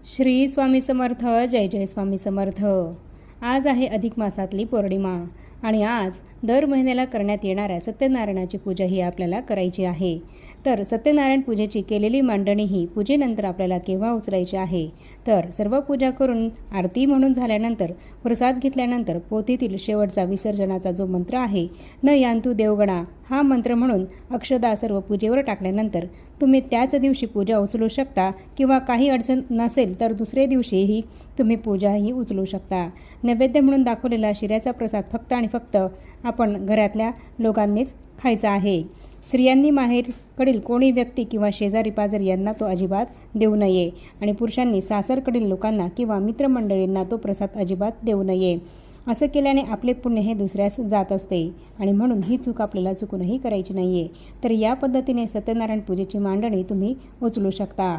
श्री स्वामी समर्थ. जय जय स्वामी समर्थ. आज आहे अधिक मासातली पौर्णिमा आणि आज दर महिन्याला करण्यात येणाऱ्या सत्यनारायणाची पूजा ही आपल्याला करायची आहे. तर सत्यनारायण पूजेची केलेली मांडणी ही पूजेनंतर आपल्याला केव्हा उचलायची आहे, तर सर्व पूजा करून आरती म्हणून झाल्यानंतर प्रसाद घेतल्यानंतर पोथीतील शेवटचा विसर्जनाचा जो मंत्र आहे, न यान्तु देवगणा, हा मंत्र म्हणून अक्षदा सर्व पूजेवर टाकल्यानंतर तुम्ही त्याच दिवशी पूजा उचलू शकता किंवा काही अडचण नसेल तर दुसरे दिवशीही तुम्ही पूजाही उचलू शकता. नैवेद्य म्हणून दाखवलेला शिऱ्याचा प्रसाद फक्त आणि फक्त आपण घरातल्या लोकांनीच खायचा आहे. स्त्रियांनी माहेरकडील कोणी व्यक्ती किंवा शेजारी पाजारी यांना तो अजिबात देऊ नये आणि पुरुषांनी सासरकडील लोकांना किंवा मित्रमंडळींना तो प्रसाद अजिबात देऊ नये. असं केल्याने आपले पुण्य हे दुसऱ्यास जात असते आणि म्हणून ही चूक आपल्याला चुकूनही करायची नाही आहे. तर या पद्धतीने सत्यनारायण पूजेची मांडणी तुम्ही उचलू शकता.